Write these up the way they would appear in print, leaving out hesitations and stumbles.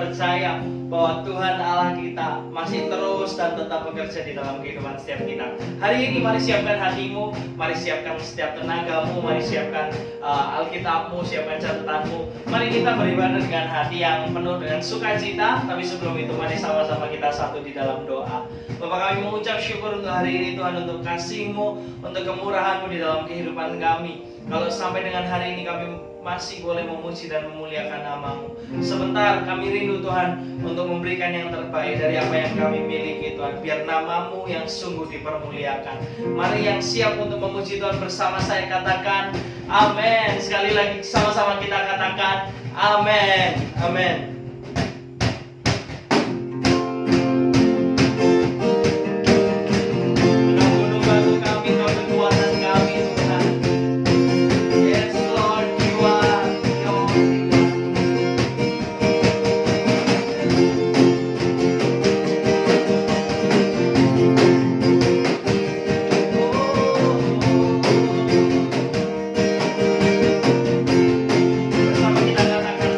percaya bahwa Tuhan Allah kita masih terus dan tetap bekerja di dalam kehidupan setiap kita. Hari ini mari siapkan hatimu, mari siapkan setiap tenagamu, mari siapkan Alkitabmu, siapkan catatanmu. Mari kita beribadah dengan hati yang penuh dengan sukacita. Tapi sebelum itu mari sama-sama kita satu di dalam doa. Bapa, kami mengucap syukur untuk hari ini Tuhan, untuk kasih-Mu, untuk kemurahan-Mu di dalam kehidupan kami. Kalau sampai dengan hari ini kami masih boleh memuji dan memuliakan nama-Mu. Sebentar kami rindu Tuhan untuk memberikan yang terbaik dari apa yang kami miliki Tuhan. Biar nama-Mu yang sungguh dipermuliakan. Mari yang siap untuk memuji Tuhan bersama saya katakan amin. Sekali lagi sama-sama kita katakan amin. Amin. Bersama kita katakan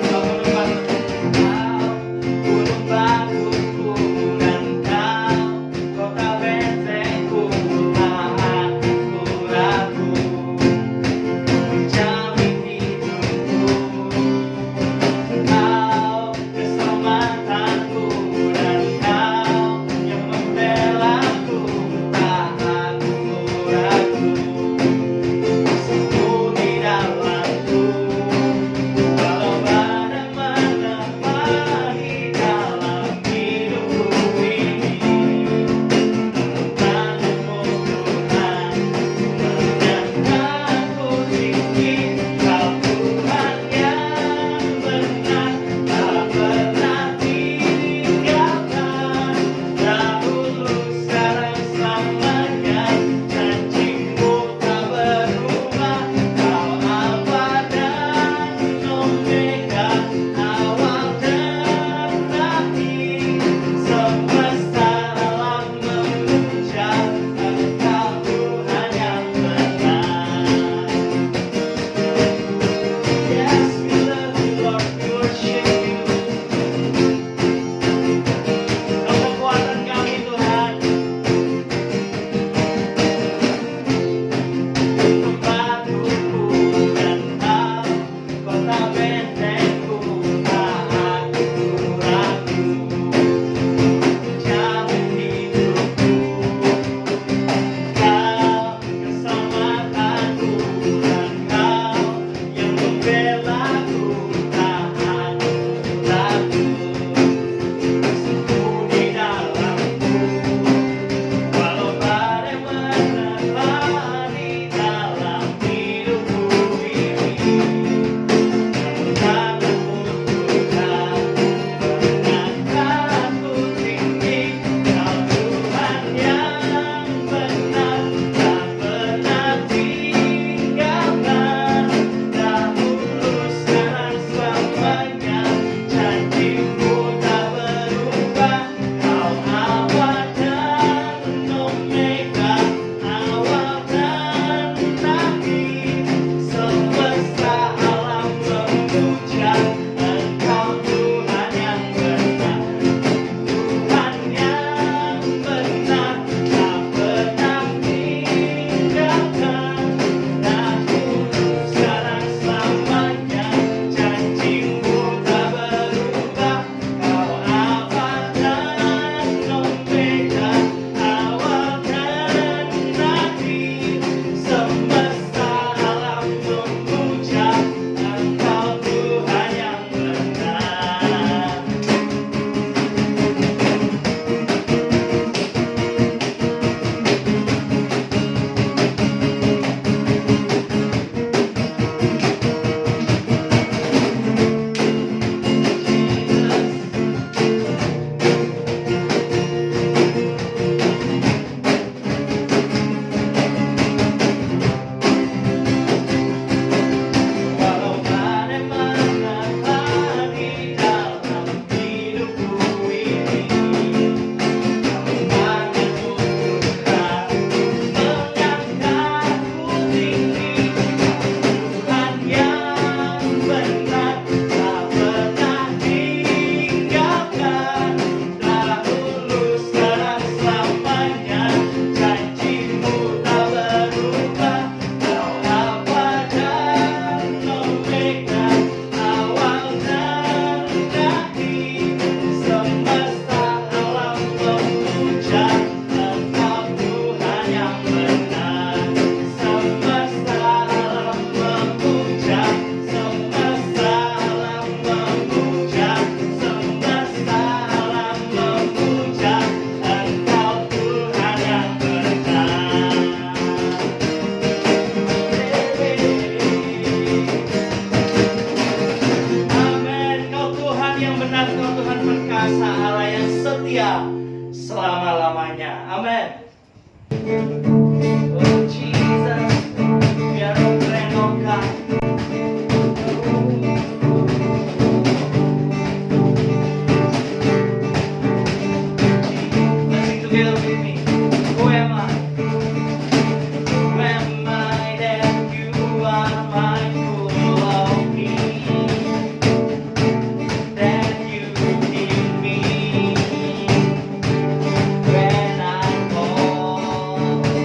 selama-lamanya. Amin. Oh Jesus, we are a friend of God. Let's sing together with me. Who am I? Who am I that you are mindful of me? That you heal me when I fall.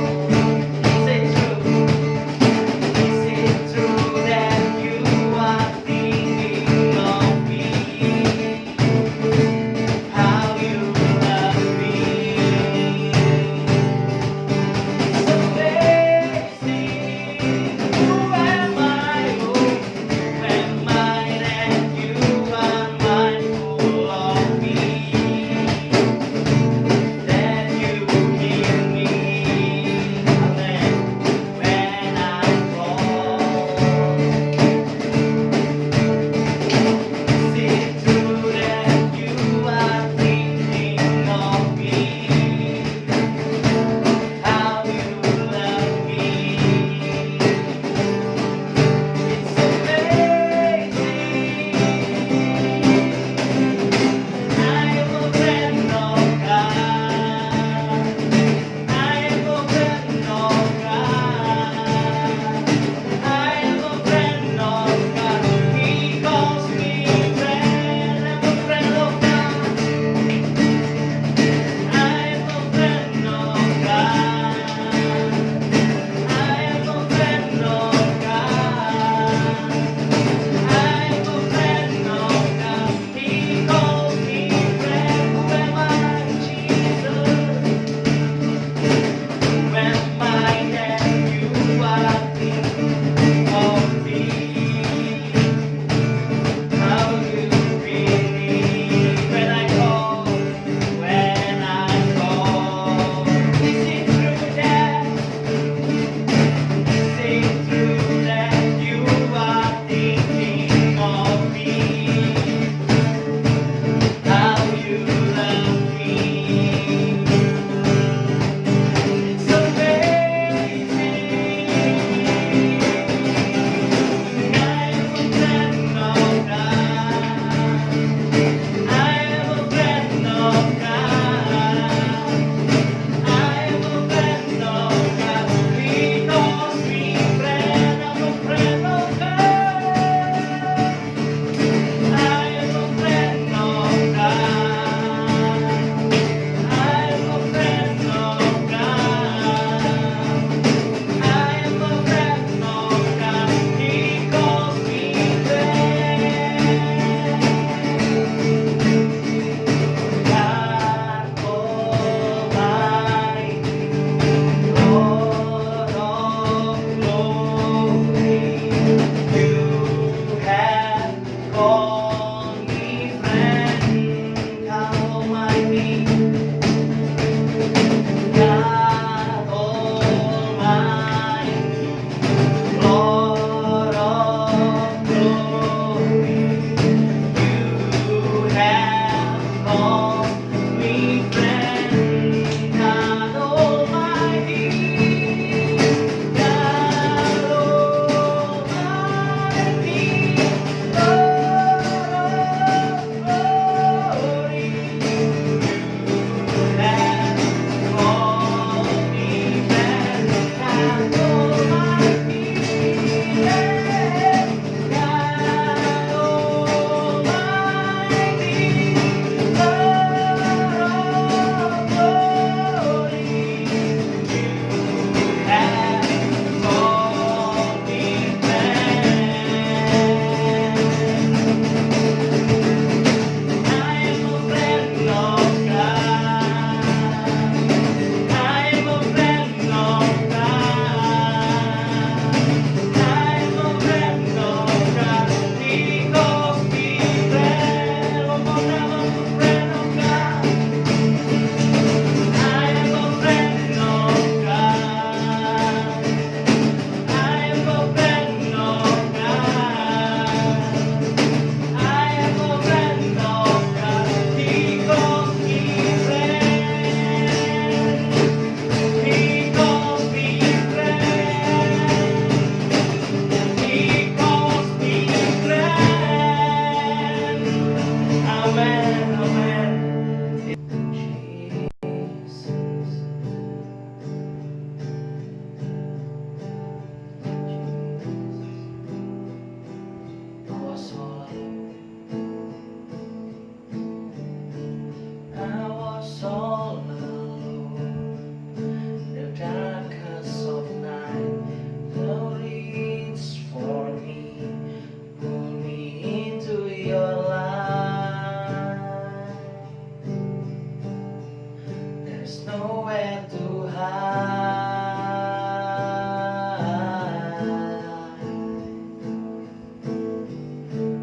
There's nowhere to hide.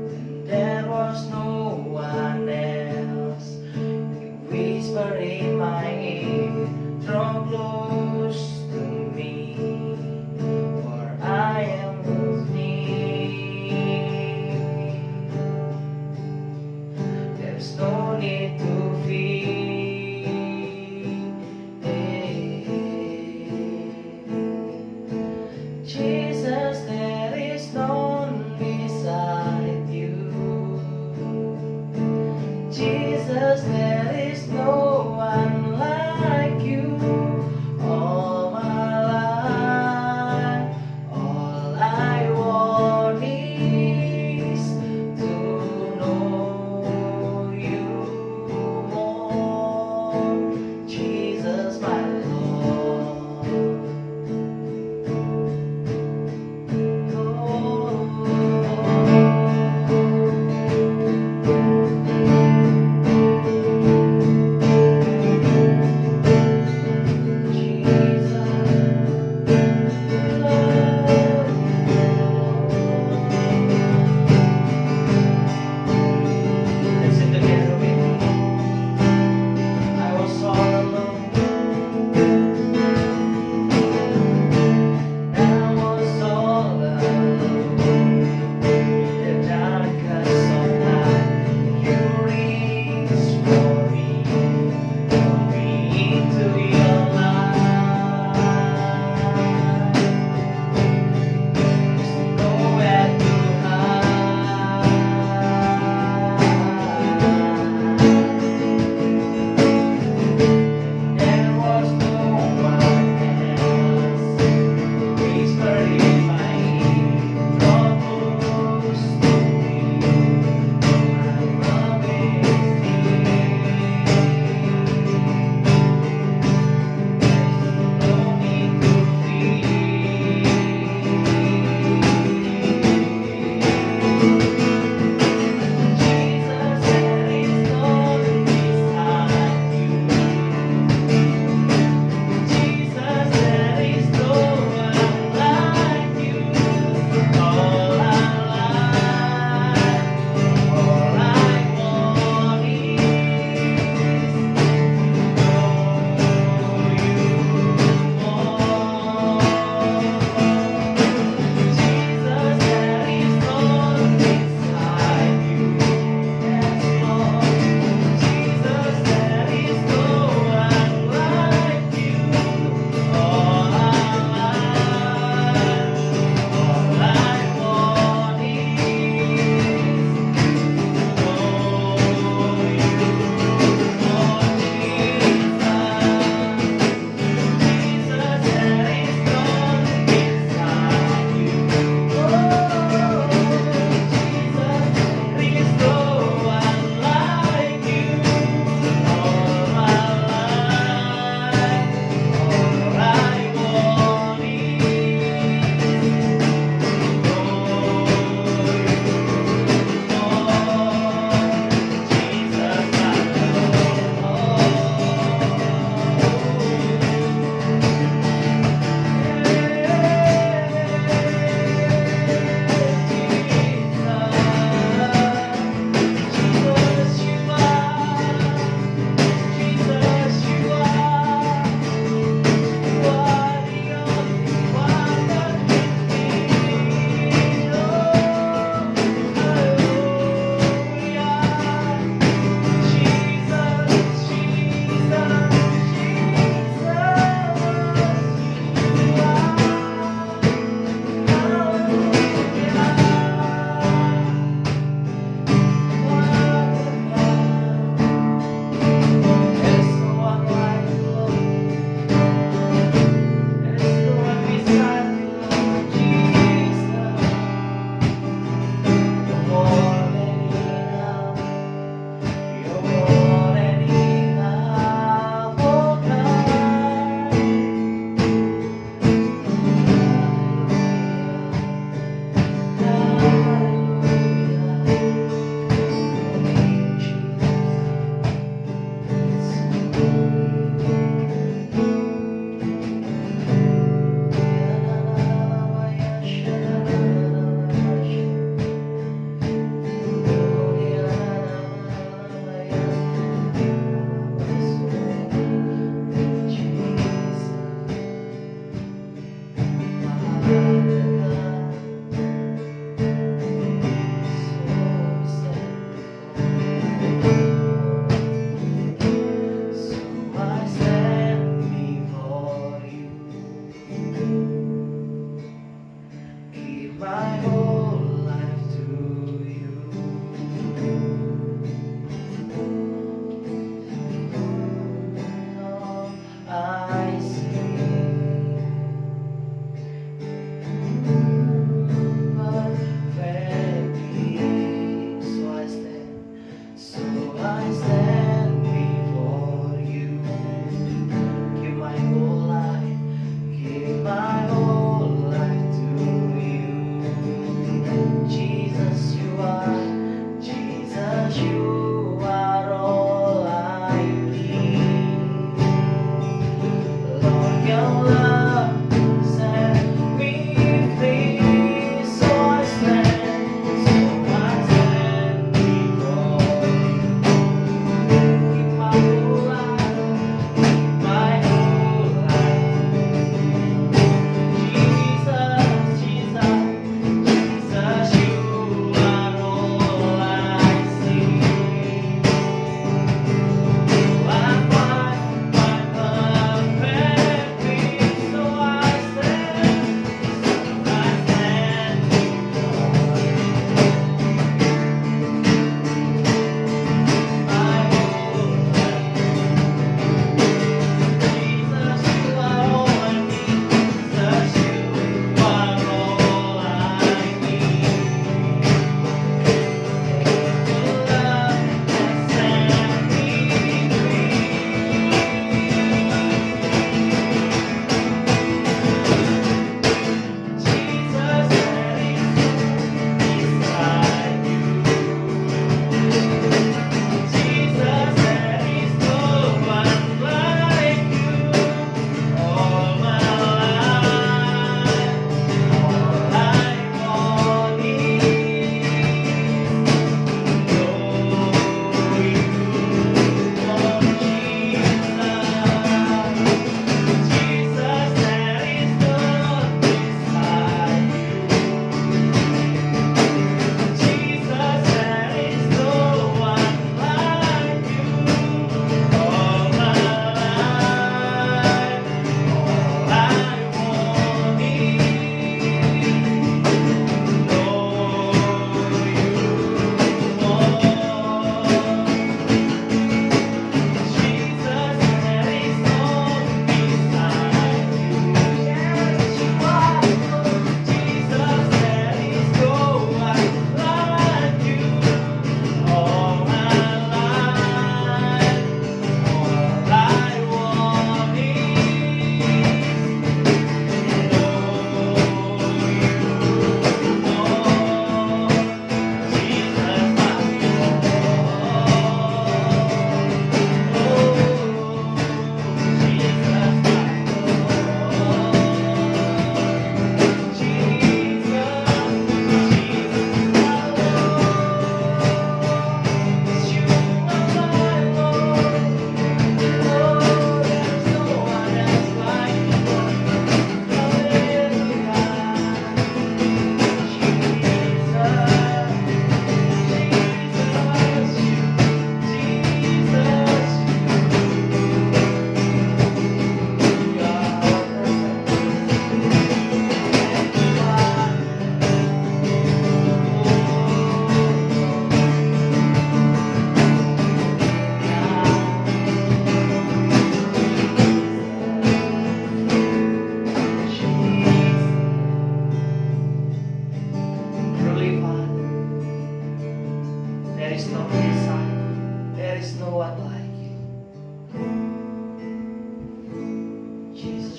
And there was no one else. You whisper in my ear, draw close to me, for I am with thee. There's no need to fear. Jesus, there is none beside you. Jesus, there is no one like you.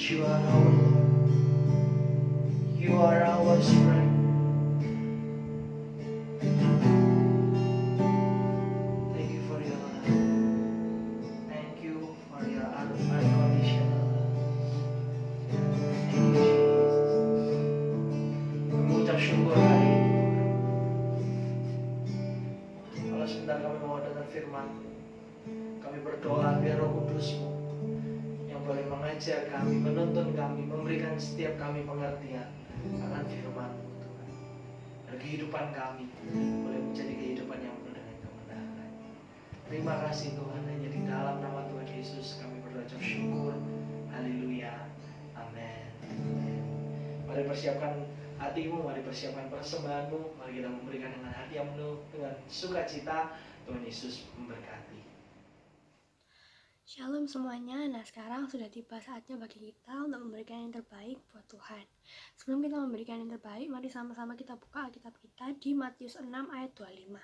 You are our Lord. You are our strength. Thank you for your love. Thank you for your unconditional love. Thank you, Jesus. Mengucap syukur hari ini. Kalau sebentar kami mau dengar firman, kami berdoa biar Roh Kudus-Mu yang boleh mengajar kami, menuntun kami, memberikan setiap kami pengertian akan firman-Mu, Tuhan. Dan kehidupan kami boleh menjadi kehidupan yang penuh dengan kebenaran. Terima kasih Tuhan, hanya di dalam nama Tuhan Yesus kami berucap syukur. Haleluya. Amin. Mari persiapkan hatimu, mari persiapkan persembahanmu, mari kita memberikan dengan hati yang penuh dengan sukacita. Tuhan Yesus memberkati. Shalom semuanya. Nah, sekarang sudah tiba saatnya bagi kita untuk memberikan yang terbaik buat Tuhan. Sebelum kita memberikan yang terbaik, mari sama-sama kita buka Alkitab kita di Matius 6 ayat 25.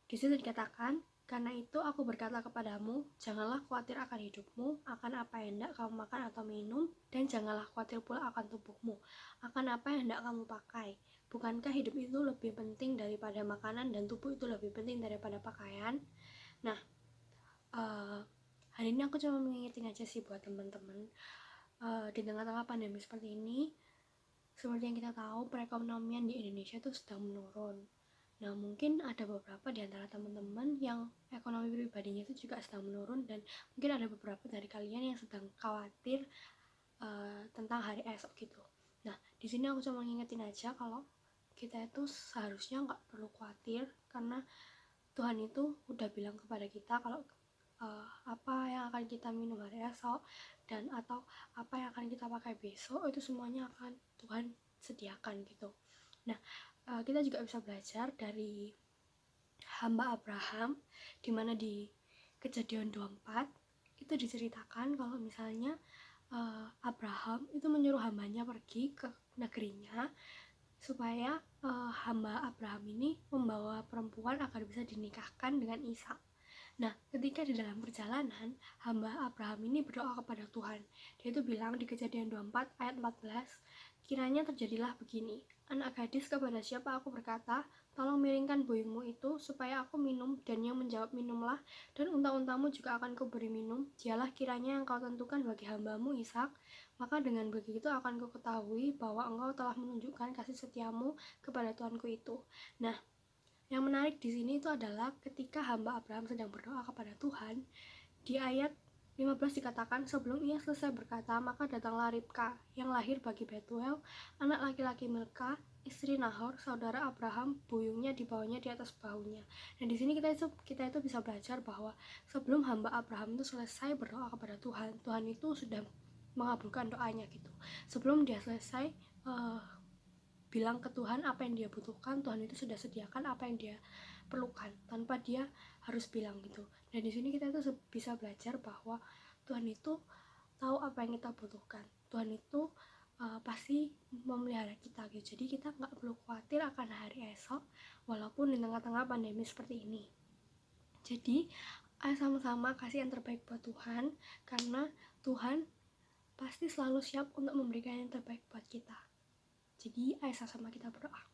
Di situ dikatakan, "Karena itu aku berkata kepadamu, janganlah khawatir akan hidupmu, akan apa yang hendak kamu makan atau minum, dan janganlah khawatir pula akan tubuhmu, akan apa yang hendak kamu pakai. Bukankah hidup itu lebih penting daripada makanan dan tubuh itu lebih penting daripada pakaian?" Nah, hari ini aku cuma mengingetin aja sih buat teman-teman, di tengah-tengah pandemi seperti ini, seperti yang kita tahu perekonomian di Indonesia itu sedang menurun. Nah, mungkin ada beberapa di antara teman-teman yang ekonomi pribadinya itu juga sedang menurun, dan mungkin ada beberapa dari kalian yang sedang khawatir tentang hari esok gitu. Nah, di sini aku cuma mengingetin aja kalau kita itu seharusnya nggak perlu khawatir, karena Tuhan itu udah bilang kepada kita kalau apa yang akan kita minum hari esok dan atau apa yang akan kita pakai besok, itu semuanya akan Tuhan sediakan gitu. Nah, kita juga bisa belajar dari hamba Abraham, di mana di Kejadian 24 itu diceritakan kalau misalnya Abraham itu menyuruh hambanya pergi ke negerinya supaya hamba Abraham ini membawa perempuan agar bisa dinikahkan dengan Ishak. Nah, ketika di dalam perjalanan, hamba Abraham ini berdoa kepada Tuhan. Dia itu bilang di Kejadian 24 ayat 14, "Kiranya terjadilah begini, anak gadis kepada siapa aku berkata, tolong miringkan buyungmu itu supaya aku minum, dan yang menjawab minumlah, dan unta-untamu juga akan kuberi minum, dialah kiranya yang kau tentukan bagi hambamu Ishak, maka dengan begitu akan ku ketahui bahwa engkau telah menunjukkan kasih setiamu kepada Tuanku itu." Nah, yang menarik di sini itu adalah ketika hamba Abraham sedang berdoa kepada Tuhan, di ayat 15 dikatakan, "Sebelum ia selesai berkata, maka datanglah Ribka yang lahir bagi Betuel, anak laki-laki Milka, istri Nahor, saudara Abraham, buyungnya dibawanya di atas bahunya." Dan di sini kita itu bisa belajar bahwa sebelum hamba Abraham itu selesai berdoa kepada Tuhan, Tuhan itu sudah mengabulkan doanya gitu. Sebelum dia selesai bilang ke Tuhan apa yang dia butuhkan, Tuhan itu sudah sediakan apa yang dia perlukan tanpa dia harus bilang gitu. Dan di sini kita itu bisa belajar bahwa Tuhan itu tahu apa yang kita butuhkan. Tuhan itu pasti memelihara kita gitu. Jadi kita nggak perlu khawatir akan hari esok walaupun di tengah-tengah pandemi seperti ini. Jadi ayo sama-sama kasih yang terbaik buat Tuhan, karena Tuhan pasti selalu siap untuk memberikan yang terbaik buat kita. Jadi ayo sama-sama kita berdoa.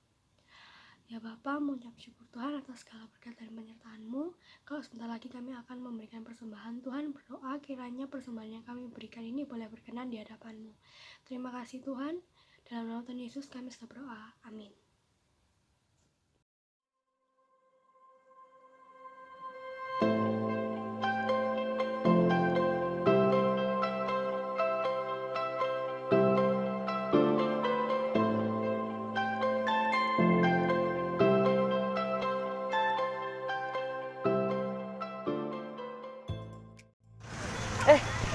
Ya Bapa, mengucap syukur Tuhan atas segala berkat dan penyertaan-Mu. Kalau sebentar lagi kami akan memberikan persembahan, Tuhan berdoa kiranya persembahan yang kami berikan ini boleh berkenan di hadapan-Mu. Terima kasih Tuhan, dalam nama Tuhan Yesus kami sudah berdoa, amin.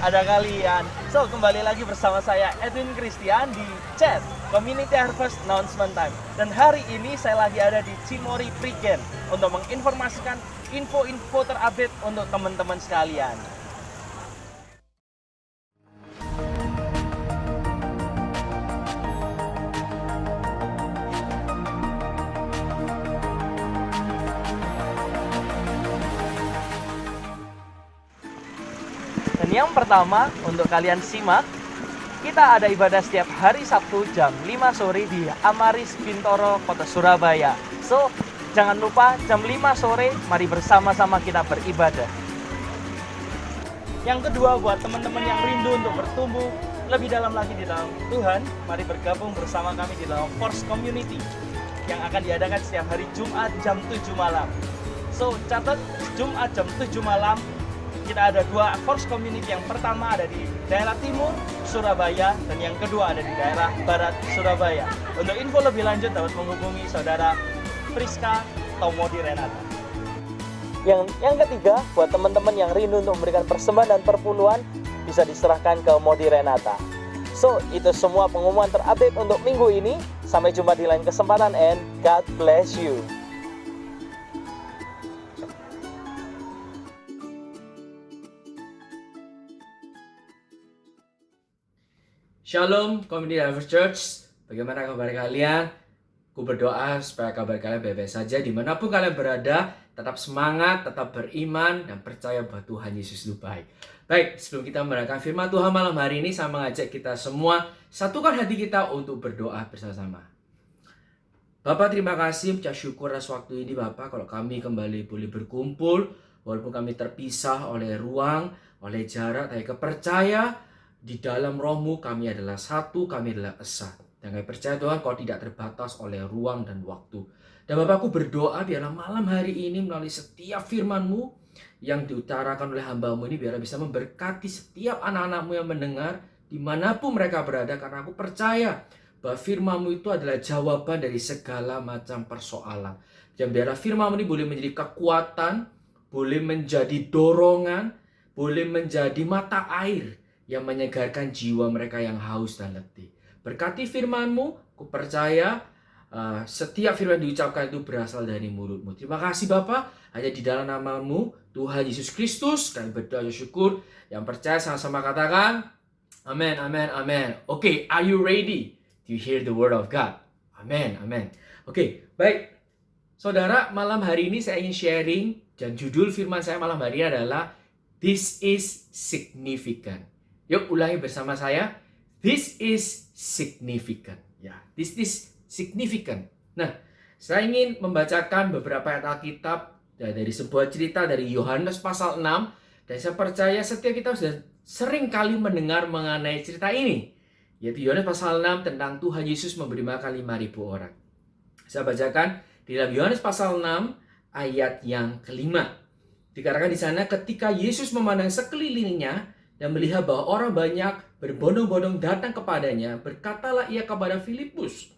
Ada kalian. So, kembali lagi bersama saya Edwin Christian di Chat Community Harvest Announcement Time. Dan hari ini saya lagi ada di Cimory Prigen untuk menginformasikan info-info terupdate untuk teman-teman sekalian. Dan yang pertama untuk kalian simak kita ada ibadah setiap hari Sabtu jam 5 sore di Amaris Bintoro, Kota Surabaya. So, jangan lupa jam 5 sore, mari bersama-sama kita beribadah. Yang kedua, buat teman-teman yang rindu untuk bertumbuh lebih dalam lagi di dalam Tuhan, mari bergabung bersama kami di dalam Force Community yang akan diadakan setiap hari Jumat jam 7 malam. So, catat Jumat jam 7 malam, kita ada 2 Force Community. Yang pertama ada di daerah timur Surabaya dan yang kedua ada di daerah barat Surabaya. Untuk info lebih lanjut dapat menghubungi saudara Priska Tomodi Renata. Yang ketiga, buat teman-teman yang rindu untuk memberikan persembahan dan perpuluhan, bisa diserahkan ke Modi Renata. So, itu semua pengumuman terupdate untuk minggu ini. Sampai jumpa di lain kesempatan and God bless you. Shalom, Community Life Church. Bagaimana kabar kalian? Aku berdoa supaya kabar kalian baik-baik saja. Dimanapun kalian berada, tetap semangat, tetap beriman, dan percaya bahwa Tuhan Yesus itu baik. Baik, sebelum kita mendengarkan firman Tuhan malam hari ini, saya mengajak kita semua satukan hati kita untuk berdoa bersama-sama. Bapak, terima kasih, ucap syukur atas waktu ini Bapak, kalau kami kembali boleh berkumpul, walaupun kami terpisah oleh ruang, oleh jarak, tapi kepercaya di dalam rohmu kami adalah satu, kami adalah esa. Dan kami percaya Tuhan kau tidak terbatas oleh ruang dan waktu. Dan Bapakku berdoa biarlah malam hari ini melalui setiap firman-Mu yang diutarakan oleh hamba-Mu ini biarlah bisa memberkati setiap anak-anak-Mu yang mendengar dimanapun mereka berada. Karena aku percaya bahwa firman-Mu itu adalah jawaban dari segala macam persoalan. Dan biarlah firman-Mu ini boleh menjadi kekuatan, boleh menjadi dorongan, boleh menjadi mata air yang menyegarkan jiwa mereka yang haus dan letih. Berkati firman-Mu, aku percaya setiap firman diucapkan itu berasal dari mulut-Mu. Terima kasih Bapa, hanya di dalam nama-Mu, Tuhan Yesus Kristus, kami berdoa syukur. Yang percaya sama-sama katakan, amin, amin, amin. Oke, are you ready to hear the word of God? Amin, amin. Oke, baik. Saudara, malam hari ini saya ingin sharing, dan judul firman saya malam hari ini adalah This is significant. Yuk ulangi bersama saya. This is significant. Ya, this is significant. Nah, saya ingin membacakan beberapa ayat Alkitab dari sebuah cerita dari Yohanes pasal 6. Dan saya percaya setiap kita sudah sering kali mendengar mengenai cerita ini. Yaitu Yohanes pasal 6 tentang Tuhan Yesus memberi makan 5.000 orang. Saya bacakan di dalam Yohanes pasal 6 ayat yang kelima. Dikatakan di sana, ketika Yesus memandang sekelilingnya dan melihat bahwa orang banyak berbondong-bondong datang kepadanya, berkatalah ia kepada Filipus,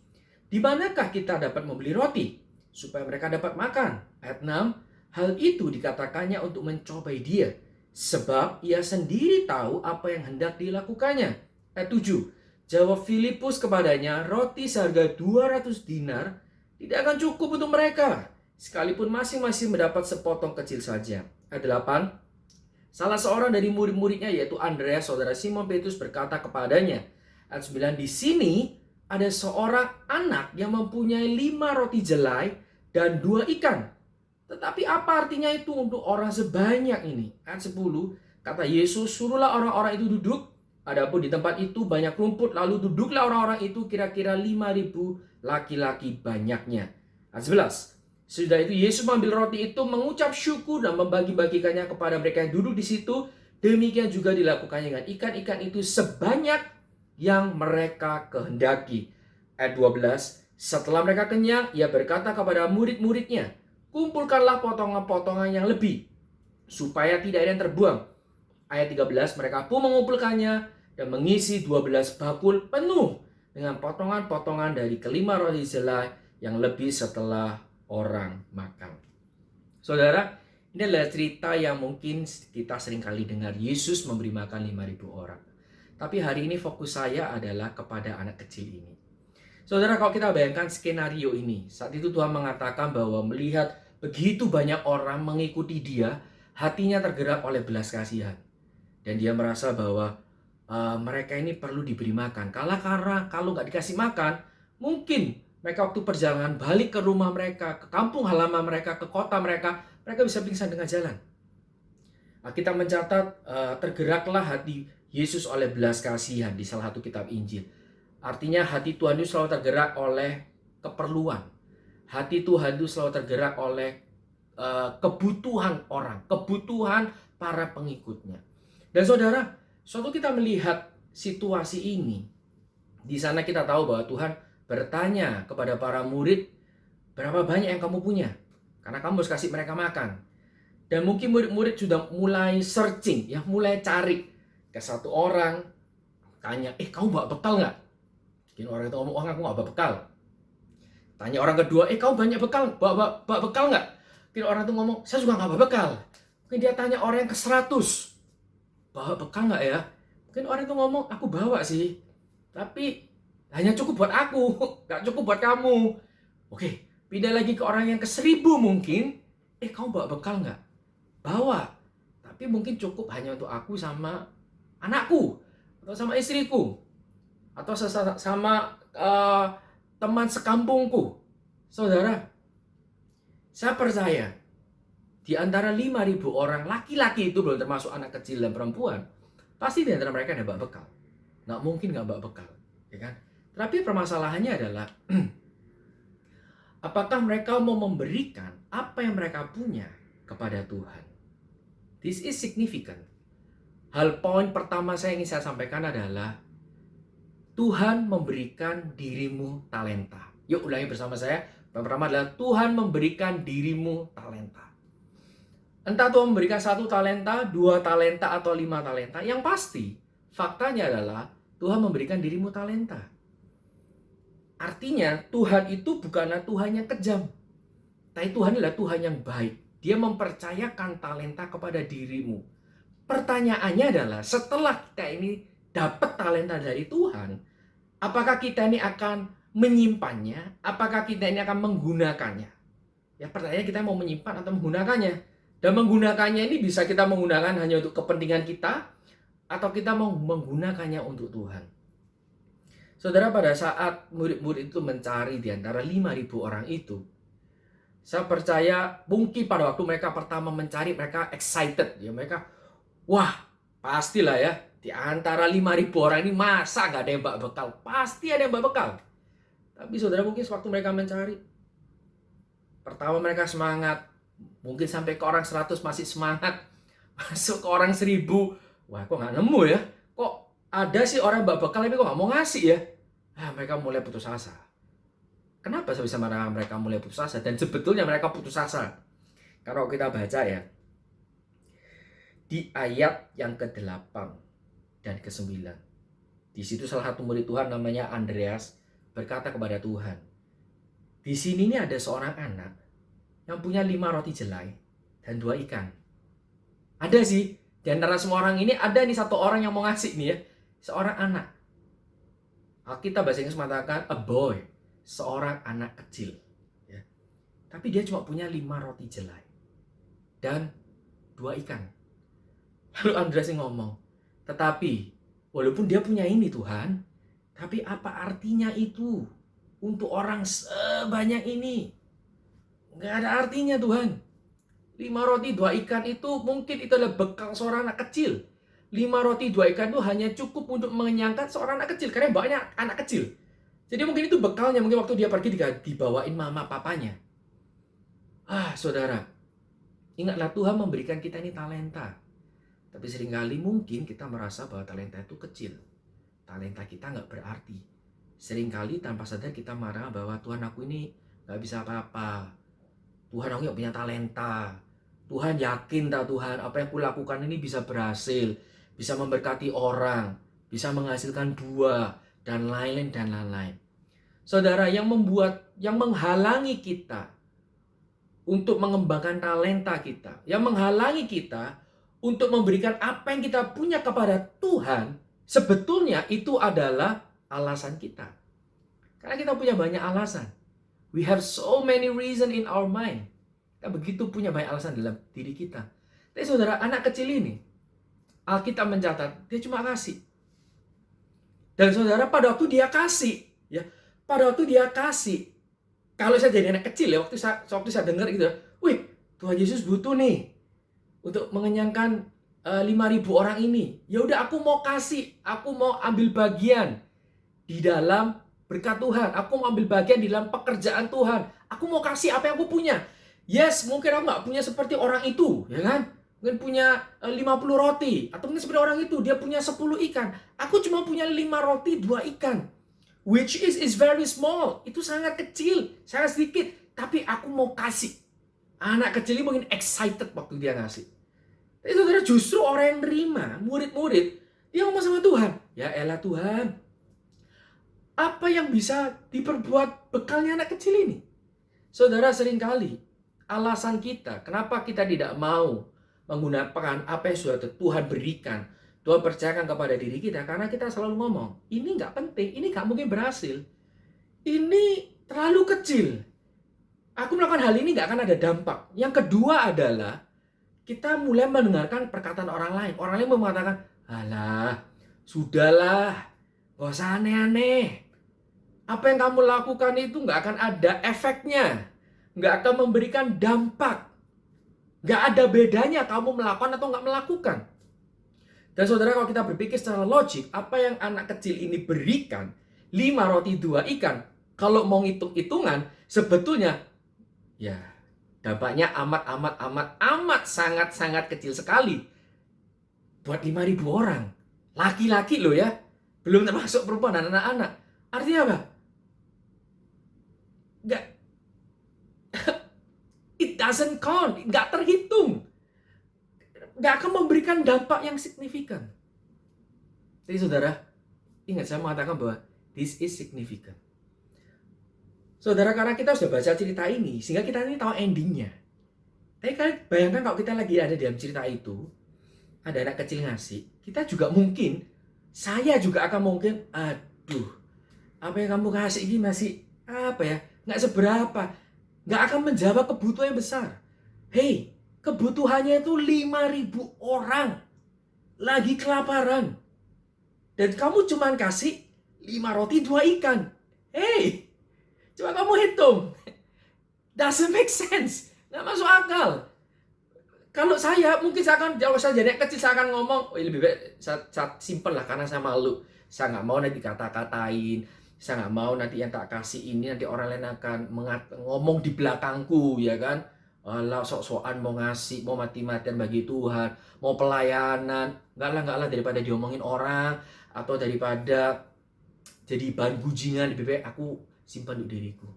di manakah kita dapat membeli roti supaya mereka dapat makan? Ayat 6, hal itu dikatakannya untuk mencobai dia, sebab ia sendiri tahu apa yang hendak dilakukannya. Ayat 7, jawab Filipus kepadanya, roti seharga 200 dinar tidak akan cukup untuk mereka, sekalipun masing-masing mendapat sepotong kecil saja. Ayat 8, salah seorang dari murid-muridnya yaitu Andreas, saudara Simon Petrus berkata kepadanya, ayat 9, di sini ada seorang anak yang mempunyai 5 roti jelai dan 2 ikan. Tetapi apa artinya itu untuk orang sebanyak ini? Ayat 10, kata Yesus, suruhlah orang-orang itu duduk. Adapun di tempat itu banyak rumput, lalu duduklah orang-orang itu kira-kira 5.000 laki-laki banyaknya. Ayat 11, sesudah itu Yesus mengambil roti itu, mengucap syukur dan membagi-bagikannya kepada mereka yang duduk di situ. Demikian juga dilakukannya dengan ikan-ikan itu sebanyak yang mereka kehendaki. Ayat 12, setelah mereka kenyang, ia berkata kepada murid-muridnya, kumpulkanlah potongan-potongan yang lebih, supaya tidak ada yang terbuang. Ayat 13, mereka pun mengumpulkannya dan mengisi 12 bakul penuh dengan potongan-potongan dari kelima roti jelai yang lebih setelah orang makan. Saudara, ini adalah cerita yang mungkin kita sering kali dengar. Yesus memberi makan 5.000 orang. Tapi hari ini fokus saya adalah kepada anak kecil ini. Saudara, kalau kita bayangkan skenario ini, saat itu Tuhan mengatakan bahwa melihat begitu banyak orang mengikuti dia, hatinya tergerak oleh belas kasihan. Dan dia merasa bahwa mereka ini perlu diberi makan. Kalau nggak dikasih makan, mungkin mereka waktu perjalanan balik ke rumah mereka, ke kampung halaman mereka, ke kota mereka bisa pingsan tengah jalan. Kita mencatat tergeraklah hati Yesus oleh belas kasihan di salah satu kitab Injil. Artinya hati Tuhan itu selalu tergerak oleh keperluan. Hati Tuhan itu selalu tergerak oleh kebutuhan orang, kebutuhan para pengikutnya. Dan saudara, suatu kita melihat situasi ini, di sana kita tahu bahwa Tuhan bertanya kepada para murid, berapa banyak yang kamu punya? Karena kamu harus kasih mereka makan. Dan mungkin murid-murid sudah mulai searching, ya, mulai cari ke satu orang, tanya, kamu bawa bekal nggak? Mungkin orang itu ngomong, aku nggak bawa bekal. Tanya orang kedua, kamu banyak bekal, bawa bekal nggak? Mungkin orang itu ngomong, saya juga nggak bawa bekal. Mungkin dia tanya orang yang ke-100, bawa bekal nggak ya? Mungkin orang itu ngomong, aku bawa sih, tapi hanya cukup buat aku, nggak cukup buat kamu. Oke, pindah lagi ke orang yang ke-1000 mungkin, kamu bawa bekal nggak? Bawa, tapi mungkin cukup hanya untuk aku sama anakku, atau sama istriku, atau sama teman sekampungku. Saudara, saya percaya di antara 5.000 orang laki-laki itu, belum termasuk anak kecil dan perempuan, pasti di antara mereka ada bawa bekal. Nggak mungkin nggak bawa bekal, ya kan? Tapi permasalahannya adalah apakah mereka mau memberikan apa yang mereka punya kepada Tuhan? This is significant. Hal poin pertama ingin saya sampaikan adalah Tuhan memberikan dirimu talenta. Yuk ulangi bersama saya. Yang pertama adalah Tuhan memberikan dirimu talenta. Entah Tuhan memberikan 1 talenta, 2 talenta, atau 5 talenta. Yang pasti, faktanya adalah Tuhan memberikan dirimu talenta. Artinya Tuhan itu bukanlah Tuhan yang kejam. Tapi Tuhan adalah Tuhan yang baik. Dia mempercayakan talenta kepada dirimu. Pertanyaannya adalah, setelah kita ini dapat talenta dari Tuhan, apakah kita ini akan menyimpannya? Apakah kita ini akan menggunakannya? Ya, pertanyaannya, kita mau menyimpan atau menggunakannya? Dan menggunakannya ini bisa kita menggunakan hanya untuk kepentingan kita, atau kita mau menggunakannya untuk Tuhan. Saudara, pada saat murid-murid itu mencari di antara 5.000 orang itu, saya percaya mungkin pada waktu mereka pertama mencari, mereka excited. Ya, mereka, wah, pastilah ya, di antara 5.000 orang ini masa nggak ada yang bawa bekal? Pasti ada yang bawa bekal. Tapi saudara, mungkin sewaktu mereka mencari, pertama mereka semangat, mungkin sampai ke orang 100 masih semangat, masuk ke orang 1.000, wah kok nggak nemu ya? Kok ada sih orang bawa bekal tapi kok nggak mau ngasih ya? Mereka mulai putus asa. Kenapa saya bisa marah mereka mulai putus asa? Dan sebetulnya mereka putus asa. Kalau kita baca ya, di ayat yang ke-8 dan ke-9, di situ salah satu murid Tuhan namanya Andreas berkata kepada Tuhan, di sini nih ada seorang anak yang punya 5 roti jelai dan 2 ikan. Ada sih, di antara semua orang ini ada nih satu orang yang mau ngasih nih ya, seorang anak. Alkitab bahasa Inggris mengatakan a boy, seorang anak kecil. Ya. Tapi dia cuma punya 5 roti jelai dan 2 ikan. Lalu Andreas ngomong, tetapi walaupun dia punya ini Tuhan, tapi apa artinya itu untuk orang sebanyak ini? Nggak ada artinya Tuhan. 5 roti 2 ikan itu mungkin itu adalah bekal seorang anak kecil. 5 roti 2 ikan itu hanya cukup untuk mengenyangkan seorang anak kecil, karena banyak anak kecil. Jadi mungkin itu bekalnya, mungkin waktu dia pergi dibawain mama papanya. Saudara, ingatlah Tuhan memberikan kita ini talenta. Tapi seringkali mungkin kita merasa bahwa talenta itu kecil. Talenta kita nggak berarti. Seringkali tanpa sadar kita marah bahwa Tuhan, aku ini nggak bisa apa-apa. Tuhan, aku nggak punya talenta. Tuhan, yakin tak Tuhan apa yang kulakukan ini bisa berhasil, bisa memberkati orang, bisa menghasilkan buah, dan lain-lain dan lain-lain. Saudara, yang menghalangi kita untuk mengembangkan talenta kita, yang menghalangi kita untuk memberikan apa yang kita punya kepada Tuhan, sebetulnya itu adalah alasan kita. Karena kita punya banyak alasan. We have so many reasons in our mind. Kita begitu punya banyak alasan dalam diri kita. Tapi saudara, anak kecil ini, Alkitab mencatat, dia cuma kasih. Dan saudara, pada waktu dia kasih, ya, pada waktu dia kasih, kalau saya jadi anak kecil ya, waktu saya dengar gitu, wih, Tuhan Yesus butuh nih untuk mengenyangkan 5.000 orang ini. Ya udah, aku mau kasih, aku mau ambil bagian di dalam berkat Tuhan. Aku mau ambil bagian di dalam pekerjaan Tuhan. Aku mau kasih apa yang aku punya. Yes, mungkin aku nggak punya seperti orang itu, ya kan? Mungkin punya 50 roti. Atau mungkin seperti orang itu, dia punya 10 ikan. Aku cuma punya 5 roti, 2 ikan. Which is very small. Itu sangat kecil, sangat sedikit. Tapi aku mau kasih. Anak kecil ini mungkin excited waktu dia ngasih. Tapi saudara, justru orang yang nerima, murid-murid, dia ngomong sama Tuhan. Ya elah Tuhan, apa yang bisa diperbuat bekalnya anak kecil ini? Saudara, seringkali alasan kita, kenapa kita tidak mau menggunakan apa yang sudah Tuhan berikan, Tuhan percayakan kepada diri kita, karena kita selalu ngomong, ini nggak penting, ini nggak mungkin berhasil, ini terlalu kecil, aku melakukan hal ini nggak akan ada dampak. Yang kedua adalah, kita mulai mendengarkan perkataan orang lain. Orang lain mengatakan, alah, sudahlah, gak usah aneh-aneh. Apa yang kamu lakukan itu nggak akan ada efeknya. Nggak akan memberikan dampak. Nggak ada bedanya kamu melakukan atau nggak melakukan. Dan saudara, kalau kita berpikir secara logik, apa yang anak kecil ini berikan, 5 roti 2 ikan, kalau mau hitung-hitungan, sebetulnya, ya dampaknya amat sangat kecil sekali. Buat 5.000 orang. Laki-laki loh ya. Belum termasuk perempuan dan anak-anak. Artinya apa? Nggak, it doesn't count, nggak terhitung, nggak akan memberikan dampak yang signifikan. Jadi saudara, ingat saya mengatakan bahwa this is significant. Saudara, karena kita sudah baca cerita ini, sehingga kita ini tahu endingnya. Tapi kalian bayangkan kalau kita lagi ada dalam cerita itu, ada anak kecil ngasih, kita juga mungkin, saya juga akan mungkin, aduh, apa yang kamu kasih ini masih, apa ya, nggak seberapa, nggak akan menjawab kebutuhan yang besar. Hei, kebutuhannya itu 5.000 orang lagi kelaparan, dan kamu cuma kasih 5 roti 2 ikan. Hei, coba kamu hitung, doesn't make sense, nggak masuk akal. Kalau saya, mungkin saya akan, kalau saya jadi kecil, saya akan ngomong, oh, lebih baik saya simple lah, karena saya malu. Saya nggak mau nanti kata-katain, saya nggak mau nanti yang tak kasih ini, nanti orang lain akan ngomong di belakangku, ya kan? Alah, sok-sokan mau ngasih, mau mati-matian bagi Tuhan, mau pelayanan. Nggak lah, daripada diomongin orang, atau daripada jadi bahan bujingan, lebih baik aku simpan untuk diriku.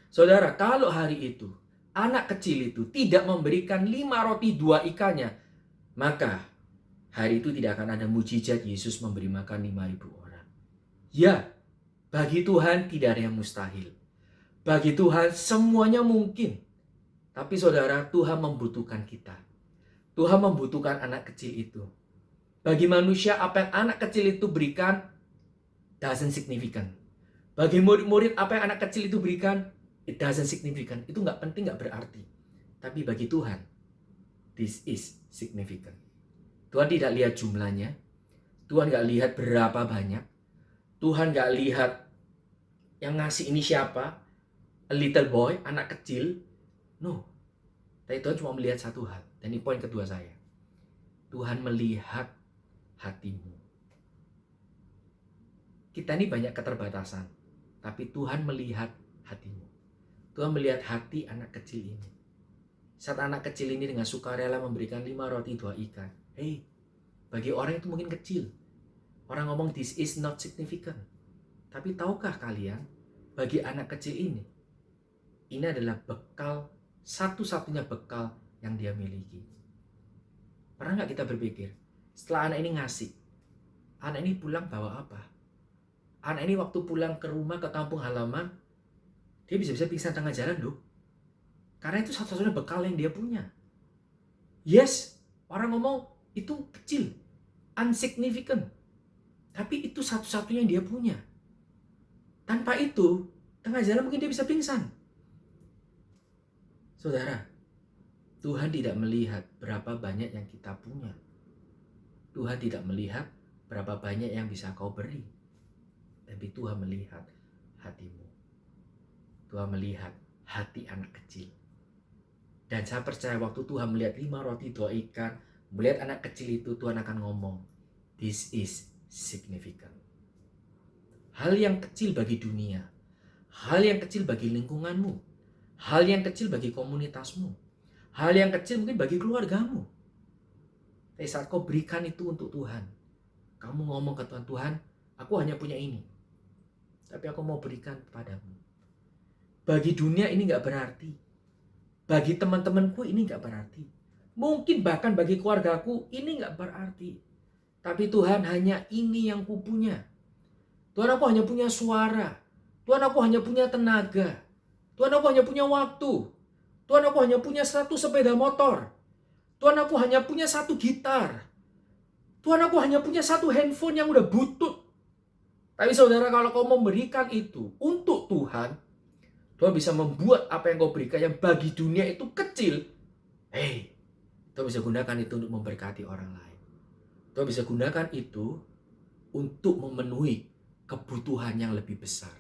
Saudara, kalau hari itu, anak kecil itu tidak memberikan 5 roti 2 ikannya, maka hari itu tidak akan ada mujizat Yesus memberi makan 5.000 orang. Ya, bagi Tuhan tidak ada yang mustahil. Bagi Tuhan semuanya mungkin. Tapi saudara, Tuhan membutuhkan kita. Tuhan membutuhkan anak kecil itu. Bagi manusia, apa yang anak kecil itu berikan doesn't significant. Bagi murid-murid, apa yang anak kecil itu berikan, it doesn't significant. Itu nggak penting, nggak berarti. Tapi bagi Tuhan, this is significant. Tuhan tidak lihat jumlahnya. Tuhan nggak lihat berapa banyak. Tuhan nggak lihat yang ngasih ini siapa. A little boy, anak kecil. No. Tapi Tuhan cuma melihat satu hal. Dan ini poin kedua saya. Tuhan melihat hatimu. Kita ini banyak keterbatasan. Tapi Tuhan melihat hatimu. Tuhan melihat hati anak kecil ini. Saat anak kecil ini dengan sukarela memberikan 5 roti 2 ikan. Hey, bagi orang itu mungkin kecil. Orang ngomong this is not significant. Tapi tahukah kalian, bagi anak kecil ini adalah bekal, satu-satunya bekal yang dia miliki. Pernah nggak kita berpikir, setelah anak ini ngasih, anak ini pulang bawa apa? Anak ini waktu pulang ke rumah, ke kampung halaman, dia bisa-bisa pingsan tengah jalan loh. Karena itu satu-satunya bekal yang dia punya. Yes, orang ngomong itu kecil, insignificant. Tapi itu satu-satunya yang dia punya. Tanpa itu, tengah jalan mungkin dia bisa pingsan. Saudara, Tuhan tidak melihat berapa banyak yang kita punya. Tuhan tidak melihat berapa banyak yang bisa kau beri. Tapi Tuhan melihat hatimu. Tuhan melihat hati anak kecil. Dan saya percaya waktu Tuhan melihat 5 roti 2 ikan, Melihat anak kecil itu, Tuhan akan ngomong, this is significant. Hal yang kecil bagi dunia, hal yang kecil bagi lingkunganmu, hal yang kecil bagi komunitasmu, hal yang kecil mungkin bagi keluargamu. Tapi saat kau berikan itu untuk Tuhan, kamu ngomong ke Tuhan, Tuhan, aku hanya punya ini, tapi aku mau berikan kepadamu. Bagi dunia ini gak berarti. Bagi teman-temanku ini gak berarti. Mungkin bahkan bagi keluargaku ini gak berarti. Tapi Tuhan, hanya ini yang kupunya. Tuhan, aku hanya punya suara. Tuhan, aku hanya punya tenaga. Tuhan, aku hanya punya waktu. Tuhan, aku hanya punya 100 sepeda motor. Tuhan, aku hanya punya 1 gitar. Tuhan, aku hanya punya 1 handphone yang udah butut. Tapi saudara, kalau kau memberikan itu untuk Tuhan, Tuhan bisa membuat apa yang kau berikan yang bagi dunia itu kecil. Tuhan bisa gunakan itu untuk memberkati orang lain. Tuhan bisa gunakan itu untuk memenuhi kebutuhan yang lebih besar.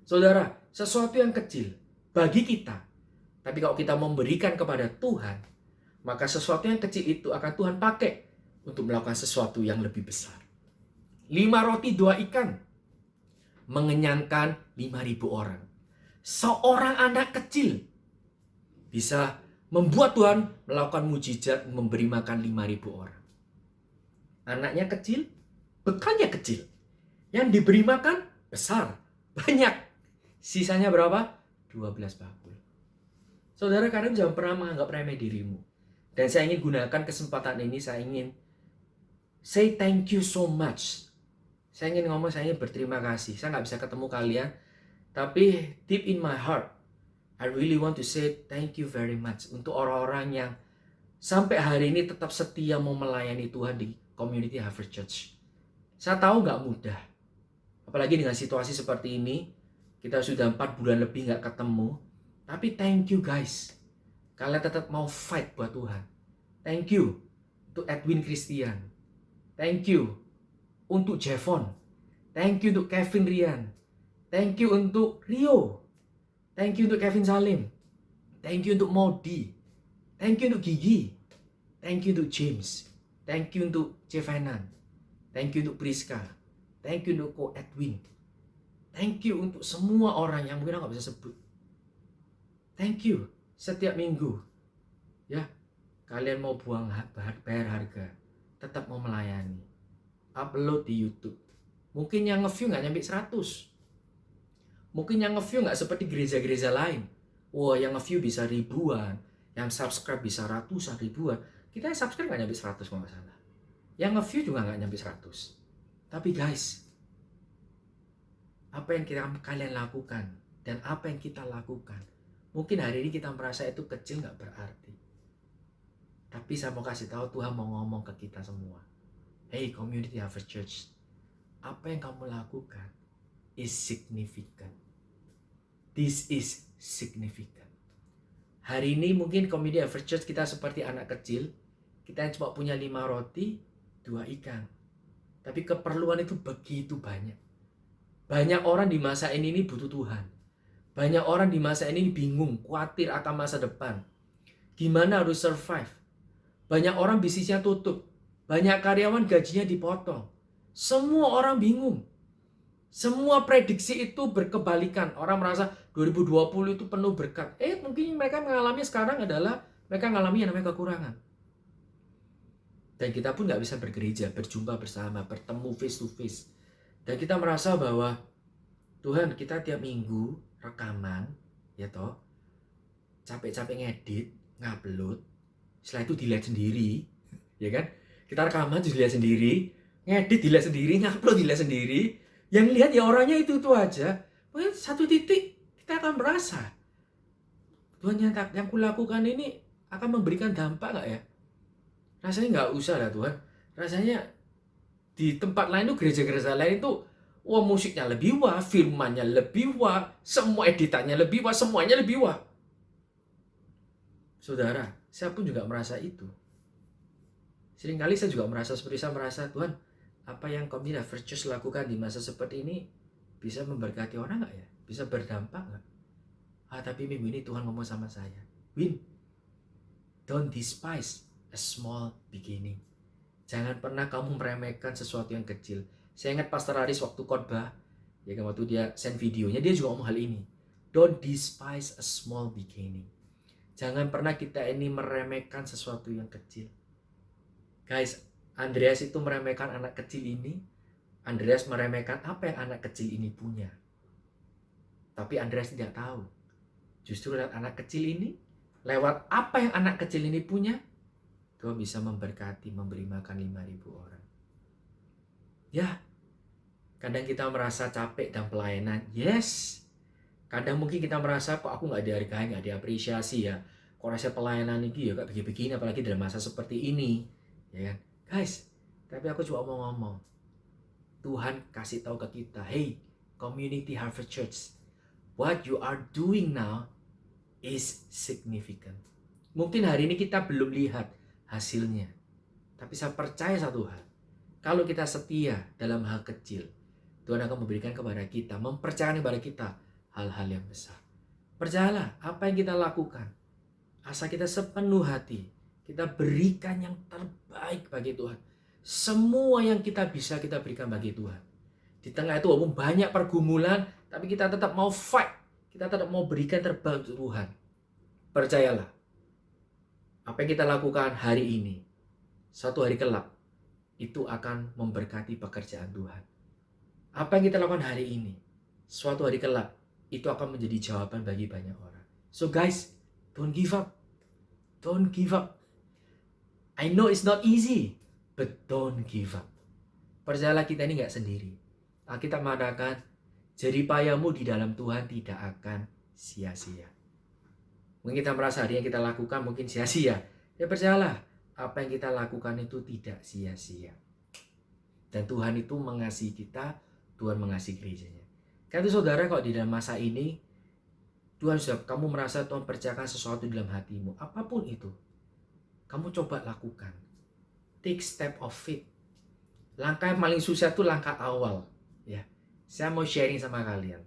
Saudara, sesuatu yang kecil bagi kita, tapi kalau kita memberikan kepada Tuhan, maka sesuatu yang kecil itu akan Tuhan pakai untuk melakukan sesuatu yang lebih besar. 5 roti 2 ikan mengenyangkan 5.000 orang. Seorang anak kecil bisa membuat Tuhan melakukan mujizat memberi makan 5.000 orang. Anaknya kecil, bekalnya kecil. Yang diberi makan besar, banyak. Sisanya berapa? 12 bakul. Saudara, kadang jangan pernah menganggap remeh dirimu. Dan saya ingin gunakan kesempatan ini, saya ingin say thank you so much. Saya ingin ngomong, saya ingin berterima kasih. Saya nggak bisa ketemu kalian, tapi deep in my heart, I really want to say thank you very much untuk orang-orang yang sampai hari ini tetap setia mau melayani Tuhan di Community Harvest Church. Saya tahu nggak mudah, apalagi dengan situasi seperti ini. Kita sudah 4 bulan lebih nggak ketemu, tapi thank you guys. Kalian tetap mau fight buat Tuhan. Thank you untuk Edwin Christian. Thank you untuk Jevon. Thank you untuk Kevin Rian. Thank you untuk Rio. Thank you untuk Kevin Salim. Thank you untuk Modi. Thank you untuk Gigi. Thank you untuk James. Thank you untuk Cevenan. Thank you untuk Priska. Thank you untuk Ko Edwin. Thank you untuk semua orang yang mungkin aku nggak bisa sebut. Thank you. Setiap minggu, ya, kalian mau bayar harga, tetap mau melayani. Upload di YouTube. Mungkin yang nge-view nggak nyampe 100. Mungkin yang nge-view nggak seperti gereja-gereja lain. Wah, yang nge-view bisa ribuan, yang subscribe bisa ratusan ribuan. Kita yang subscribe nggak nyampe 100 kalau nggak salah. Yang nge-view juga nggak nyampe 100. Tapi guys, apa yang kalian lakukan dan apa yang kita lakukan, mungkin hari ini kita merasa itu kecil, nggak berarti. Tapi saya mau kasih tahu, Tuhan mau ngomong ke kita semua. Hey Community Harvest Church, apa yang kamu lakukan is significant. This is significant. Hari ini mungkin Community Harvest Church kita seperti anak kecil. Kita yang cuma punya 5 roti, 2 ikan. Tapi keperluan itu begitu banyak. Banyak orang di masa ini butuh Tuhan. Banyak orang di masa ini bingung, khawatir akan masa depan. Gimana harus survive? Banyak orang bisnisnya tutup. Banyak karyawan gajinya dipotong. Semua orang bingung. Semua prediksi itu berkebalikan. Orang merasa 2020 itu penuh berkat. Mungkin mereka mengalami sekarang adalah mereka mengalami yang namanya kekurangan. Dan kita pun nggak bisa bergereja, berjumpa bersama, bertemu face to face. Dan kita merasa bahwa Tuhan, kita tiap minggu rekaman, ya toh, capek-capek ngedit, ngupload, setelah itu dilihat sendiri, ya kan? Kita rekaman dilihat sendiri, ngedit dilihat sendiri, ngupload dilihat sendiri. Yang lihat ya orangnya itu aja. Mungkin satu titik kita akan merasa, Tuhan, yang kulakukan ini akan memberikan dampak nggak ya? Rasanya nggak usah lah Tuhan. Rasanya di tempat lain tuh, gereja-gereja lain itu, wah musiknya lebih wah, firmannya lebih wah, semua editannya lebih wah, semuanya lebih wah. Saudara, saya pun juga merasa itu. Seringkali saya juga merasa seperti saya merasa, Tuhan, apa yang Community Harvest Church lakukan di masa seperti ini bisa memberkati orang nggak ya? Bisa berdampak nggak? Tapi minggu ini Tuhan ngomong sama saya, Win, don't despise a small beginning. Jangan pernah kamu meremehkan sesuatu yang kecil. Saya ingat Pastor Aris waktu khotbah, ya kan, waktu dia send videonya, dia juga ngomong hal ini. Don't despise a small beginning. Jangan pernah kita ini meremehkan sesuatu yang kecil. Guys, Andreas itu meremehkan anak kecil ini. Andreas meremehkan apa yang anak kecil ini punya. Tapi Andreas tidak tahu. Justru lewat anak kecil ini, lewat apa yang anak kecil ini punya, Tuhan bisa memberkati, memberi makan 5.000 orang. Ya, kadang kita merasa capek dalam pelayanan. Yes. Kadang mungkin kita merasa, kok aku nggak dihargai, nggak diapresiasi ya. Kok rasa pelayanan ini ya kayak begini-begini, apalagi dalam masa seperti ini. Ya kan? Guys, tapi aku cuma mau ngomong. Tuhan kasih tahu ke kita, hey, Community Harvest Church, what you are doing now is significant. Mungkin hari ini kita belum lihat hasilnya. Tapi saya percaya satu hal. Kalau kita setia dalam hal kecil, Tuhan akan memberikan kepada kita, mempercayakan kepada kita hal-hal yang besar. Percayalah, apa yang kita lakukan, asal kita sepenuh hati, kita berikan yang terbaik bagi Tuhan. Semua yang kita bisa kita berikan bagi Tuhan. Di tengah itu walaupun banyak pergumulan, tapi kita tetap mau fight. Kita tetap mau berikan terbaik untuk Tuhan. Percayalah, apa yang kita lakukan hari ini, suatu hari kelak, itu akan memberkati pekerjaan Tuhan. Apa yang kita lakukan hari ini, suatu hari kelak, itu akan menjadi jawaban bagi banyak orang. So guys, don't give up. Don't give up. I know it's not easy, but don't give up. Percayalah, kita ini nggak sendiri. Alkitab mengatakan, jeripayamu di dalam Tuhan tidak akan sia-sia. Mungkin kita merasa hari yang kita lakukan mungkin sia-sia. Ya percayalah, apa yang kita lakukan itu tidak sia-sia. Dan Tuhan itu mengasihi kita, Tuhan mengasihi gerejanya. Karena itu saudara, kalau di dalam masa ini, Tuhan sudah, kamu merasa Tuhan percayakan sesuatu dalam hatimu, apapun itu, kamu coba lakukan. Take step of faith. Langkah yang paling susah itu langkah awal. Ya, saya mau sharing sama kalian.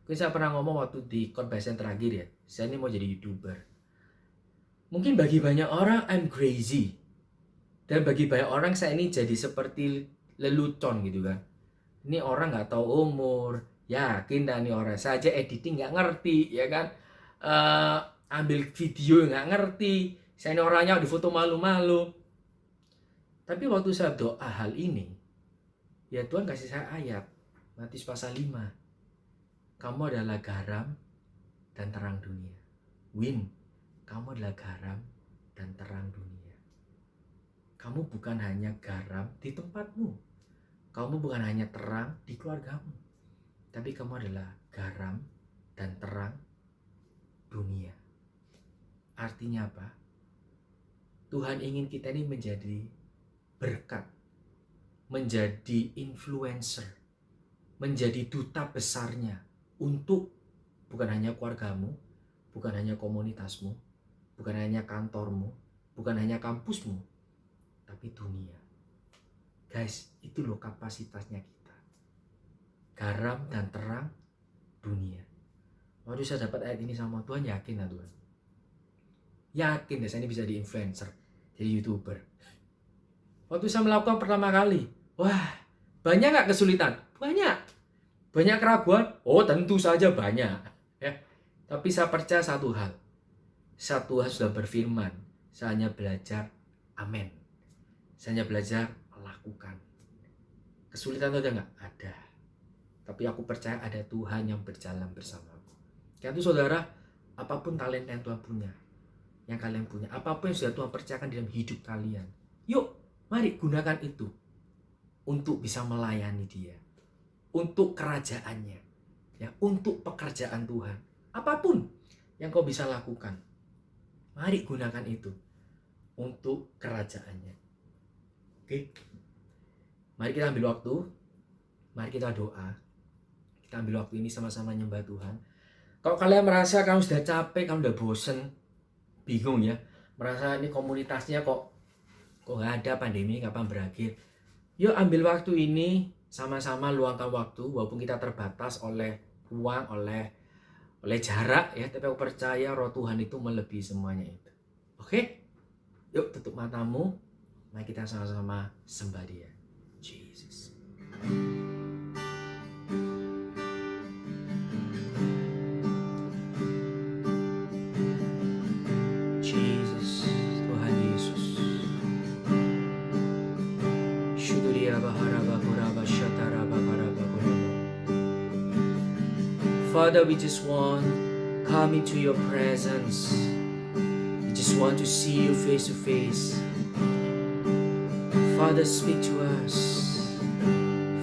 Mungkin saya pernah ngomong waktu di khotbah yang terakhir ya, saya ini mau jadi YouTuber. Mungkin bagi banyak orang I'm crazy. Dan bagi banyak orang saya ini jadi seperti lelucon gitu kan. Ini orang nggak tahu umur, yakin dah nih orang. Saya aja editing nggak ngerti, ya kan. Ambil video nggak ngerti. Saya ini orangnya di foto malu-malu. Tapi waktu saya doa hal ini, ya Tuhan kasih saya ayat. Matius pasal 5. Kamu adalah garam dan terang dunia. Win, kamu adalah garam dan terang dunia. Kamu bukan hanya garam di tempatmu. Kamu bukan hanya terang di keluargamu. Tapi kamu adalah garam dan terang dunia. Artinya apa? Tuhan ingin kita ini menjadi berkat, menjadi influencer, menjadi duta besarnya untuk bukan hanya keluargamu, bukan hanya komunitasmu, bukan hanya kantormu, bukan hanya kampusmu, tapi dunia. Guys, itu loh kapasitasnya kita. Garam dan terang dunia. Waktu saya dapat ayat ini sama Tuhan, yakin lah Tuhan. Yakin deh saya ini bisa di influencer, jadi YouTuber. Waktu saya melakukan pertama kali, wah, banyak gak kesulitan? Banyak. Banyak keraguan? Oh, tentu saja banyak. Ya. Tapi saya percaya satu hal. Tuhan sudah berfirman, saya hanya belajar, amin. Saya hanya belajar melakukan. Kesulitan itu ada nggak? Ada. Tapi aku percaya ada Tuhan yang berjalan bersamaku. Karena itu saudara, apapun talenta yang Tuhan punya, yang kalian punya, apapun yang sudah Tuhan percayakan dalam hidup kalian, yuk, mari gunakan itu untuk bisa melayani Dia, untuk kerajaannya, ya, untuk pekerjaan Tuhan. Apapun yang kau bisa lakukan, mari gunakan itu untuk kerajaannya. Oke, mari kita ambil waktu, mari kita doa, kita ambil waktu ini sama-sama nyembah Tuhan. Kalau kalian merasa kamu sudah capek, kamu sudah bosen, bingung ya, merasa ini komunitasnya kok nggak ada, pandemi kapan berakhir, yuk ambil waktu ini sama-sama luangkan waktu, walaupun kita terbatas oleh ruang, oleh jarak ya, tapi aku percaya roh Tuhan itu melebihi semuanya itu. Oke? Yuk tutup matamu. Mari kita sama-sama sembah Dia. Jesus. Jesus, Tuhan Yesus. Syukuria baharaba kuraba syataraba karaba kuraba. Father, we just want come into your presence. We just want to see you face to face. Father, speak to us.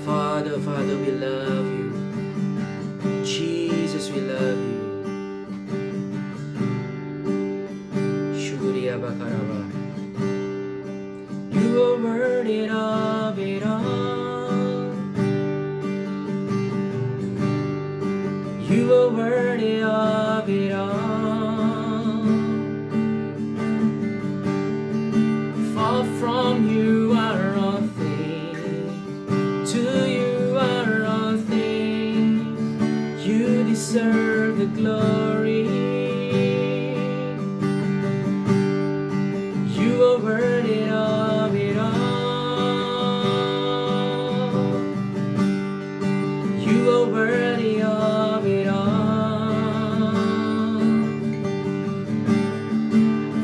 Father, we love you. Jesus, we love you. Shukriya Bakaraba. You are worthy of it all. You are worthy of it all. Far from you are all things. To you are all things. You deserve the glory. You are worthy of it all. You are worthy of it all.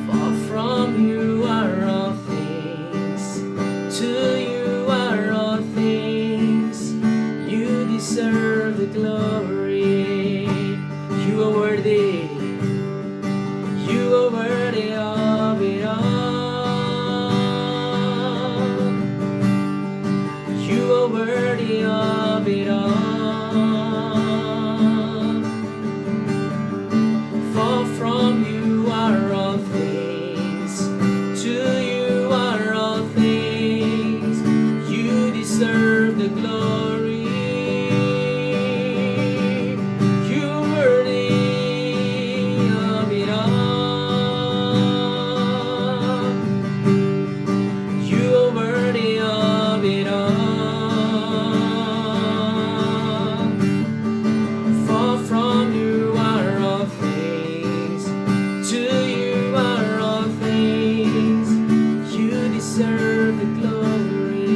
Far from you are all things. To you are all things. You deserve the glory. You are worthy. You are worthy of it all. You are worthy of it all. Far from you are all things. To you are all things. You deserve the glory. You are worthy of it all. You are worthy of it all. Far from you are all things. To you are all things. You deserve the glory.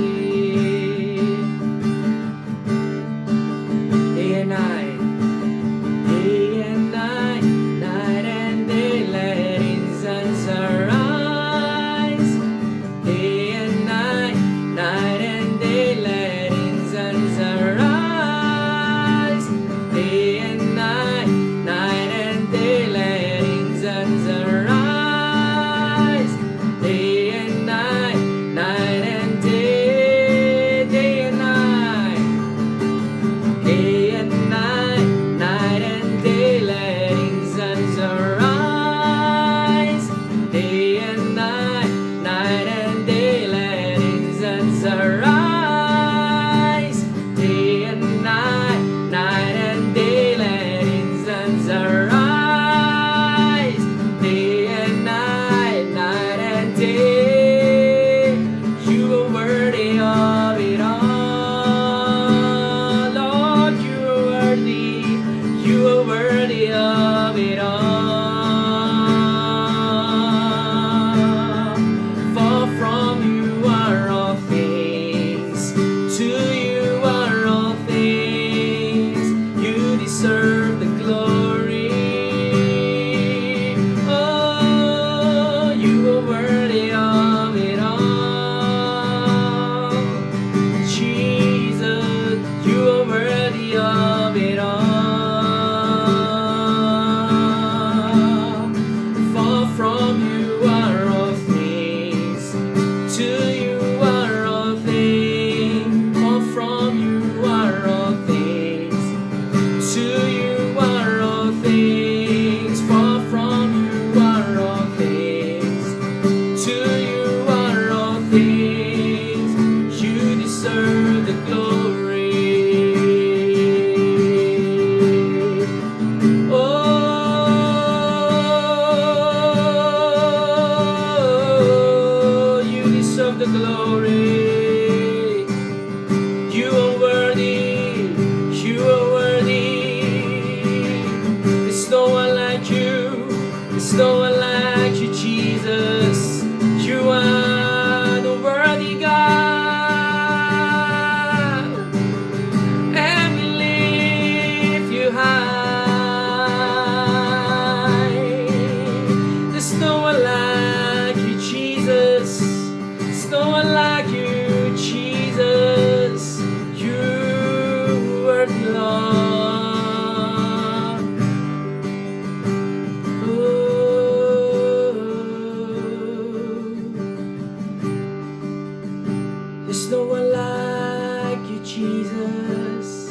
Jesus.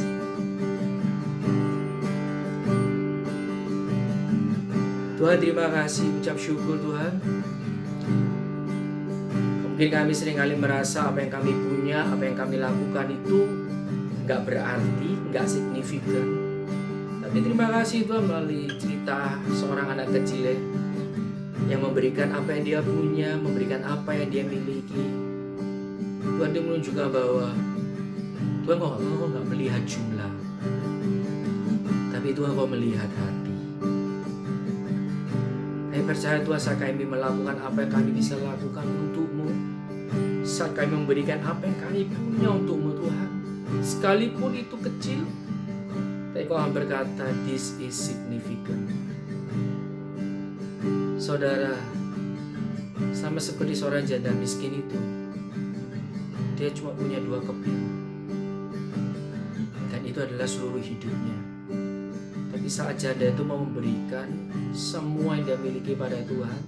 Tuhan, terima kasih, ucap syukur Tuhan. Mungkin kami seringkali merasa apa yang kami punya, apa yang kami lakukan itu nggak berarti, nggak signifikan. Tapi terima kasih Tuhan, melalui cerita seorang anak kecil yang memberikan apa yang dia punya, memberikan apa yang dia miliki. Tuhan, dia menunjukkan bahwa Tuhan nggak melihat jumlah, tapi Tuhan kau melihat hati. Kami percaya Tuhan, saat kami melakukan apa yang kami bisa lakukan untuk-Mu, saat kami memberikan apa yang kami punya untuk-Mu Tuhan, sekalipun itu kecil, tapi Kau berkata, this is significant. Saudara, sama seperti seorang janda miskin itu, dia cuma punya 2 keping, dan itu adalah seluruh hidupnya. Tapi saat janda itu mau memberikan semua yang dia miliki pada Tuhan,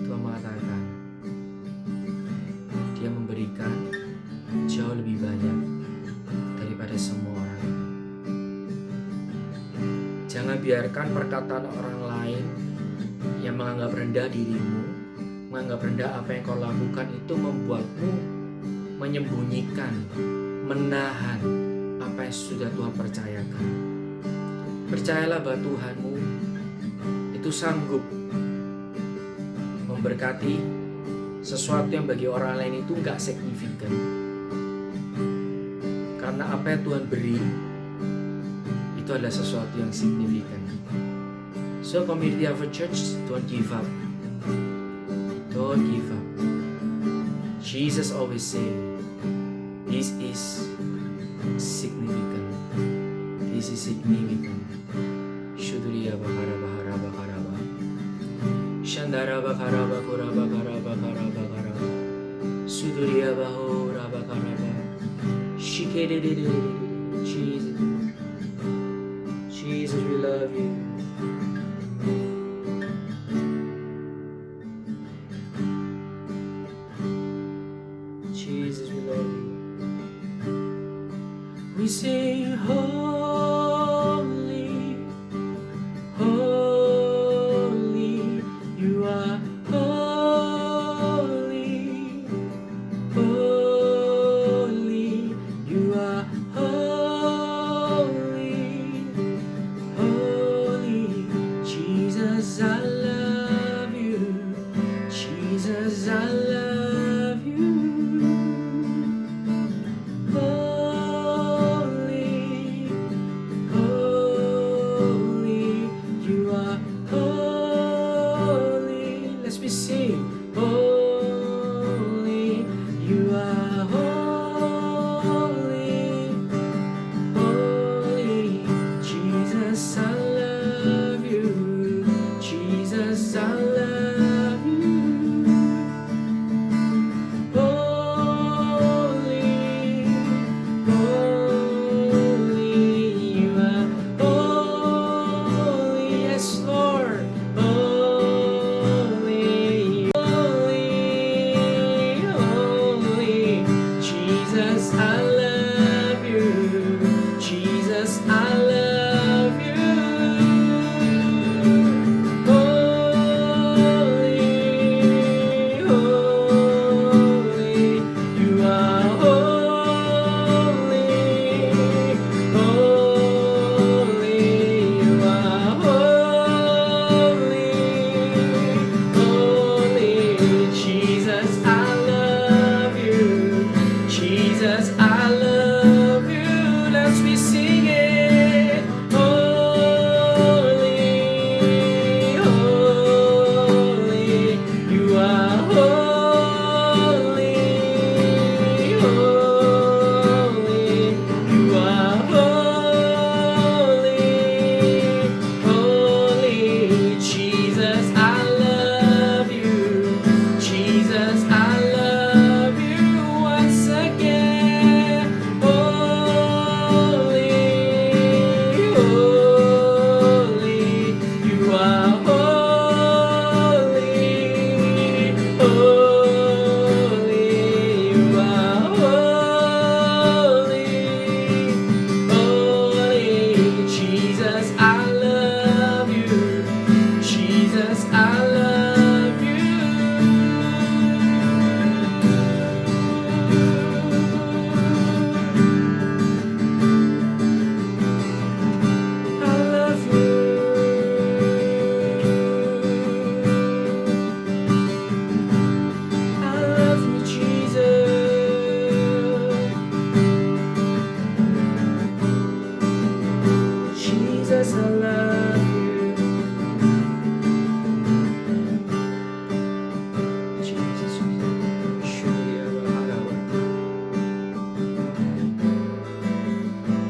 Tuhan mengatakan dia memberikan jauh lebih banyak daripada semua orang. Jangan biarkan perkataan orang lain yang menganggap rendah dirimu, menganggap rendah apa yang kau lakukan itu membuatmu menyembunyikan, menahan apa yang sudah Tuhan percayakan. Percayalah bahwa Tuhanmu itu sanggup memberkati sesuatu yang bagi orang lain itu gak signifikan. Karena apa yang Tuhan beri itu adalah sesuatu yang signifikan. So Community Harvest Church, don't give up. Don't give up. Jesus always say, this is significant. This is significant. Shudriya bakara bahara bakara ba. Shandara bakara bakura bakara bakara bakara. Sudriya bahora bakara ba. Shikede de de. Jesus. Jesus, we love you. Jesus, we love you. We sing holy, holy, you are holy, holy, you are holy, holy. Jesus, I love you. Jesus, I love you. Holy,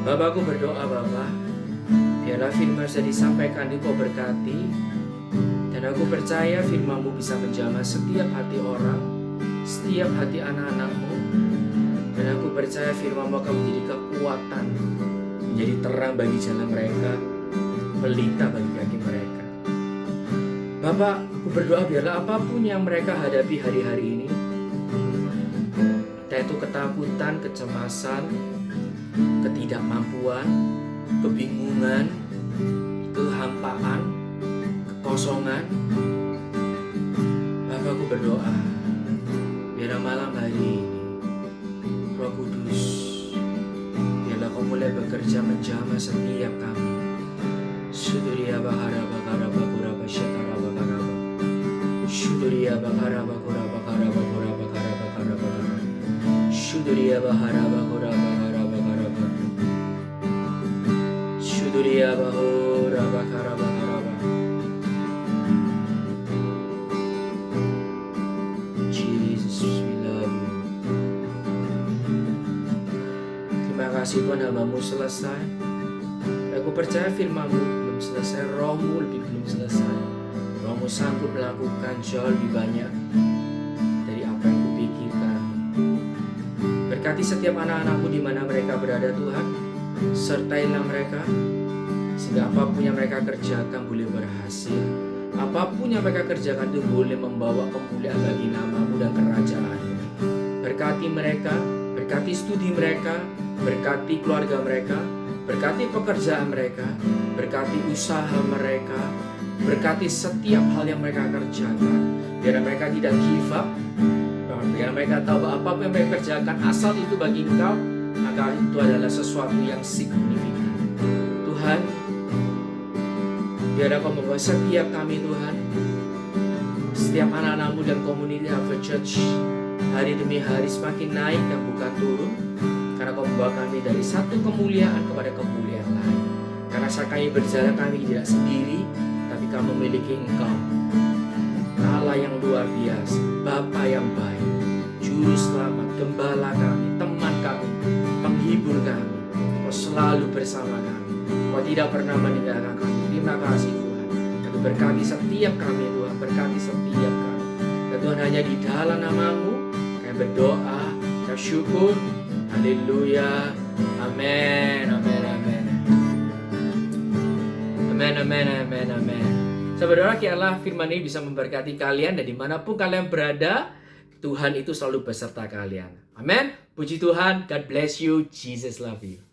Bapak, aku berdoa Bapak, biarlah firman yang disampaikan itu Kau berkati, dan aku percaya firman-Mu bisa menjamah setiap hati orang, setiap hati anak-anak-Mu. Dan aku percaya firman-Mu akan menjadi kekuatan, menjadi terang bagi jalan mereka, pelita bagi kaki mereka. Bapak, aku berdoa biarlah apapun yang mereka hadapi hari-hari ini, entah itu ketakutan, kecemasan, ketidakmampuan, kebingungan, kehampaan, kekosongan. Bapak, aku berdoa biarlah malam hari ini Roh Kudus, biarlah Kau mulai bekerja menjamah setiap kami. Suduriya bahara bakara bakura basyatara bakaraba. Suduriya bahara bakura bakara bakura bakara bakara bakara. Suduriya bahara bakura bakara bakara bakara. Suduriya bahura bakara bakara bakara. Jesus, we love you. Terima kasih Tuhan, hamba-Mu selesai. Aku percaya firman-Mu belum selesai, Roh-Mu belum selesai. Roh-Mu sanggup melakukan jauh lebih banyak dari apa yang kupikirkan. Berkati setiap anak-anak-Mu di mana mereka berada Tuhan. Sertailah mereka, sehingga apapun yang mereka kerjakan boleh berhasil. Apapun yang mereka kerjakan itu boleh membawa kemuliaan bagi nama-Mu dan kerajaan-Mu. Berkati mereka, berkati studi mereka, berkati keluarga mereka, berkati pekerjaan mereka, berkati usaha mereka, berkati setiap hal yang mereka kerjakan. Biar mereka tidak give up, biar mereka tahu bahwa apapun yang mereka kerjakan asal itu bagi Engkau, maka itu adalah sesuatu yang signifikan. Tuhan, biar Kau membawa setiap kami Tuhan, setiap anak-anak-Mu dan community Harvest Church hari demi hari semakin naik dan bukan turun. Karena Kau membawa kami dari satu kemuliaan kepada kemuliaan lain. Karena saat kami berjalan kami tidak sendiri, tapi kami memiliki Engkau, Allah yang luar biasa, Bapa yang baik, Juru Selamat, Gembala kami, teman kami, penghibur kami. Kau selalu bersama kami, Kau tidak pernah meninggalkan kami. Terima kasih Tuhan. Dan berkati setiap kami Tuhan, berkati setiap kami. Dan Tuhan, hanya di dalam nama-Mu kami berdoa, kami syukur. Haleluya. Amin. Amin. Amin. Amin. Amin. Amin. Amin. Saya berdoa kiranya firman ini bisa memberkati kalian, dan dimanapun kalian berada, Tuhan itu selalu beserta kalian. Amin. Puji Tuhan. God bless you. Jesus love you.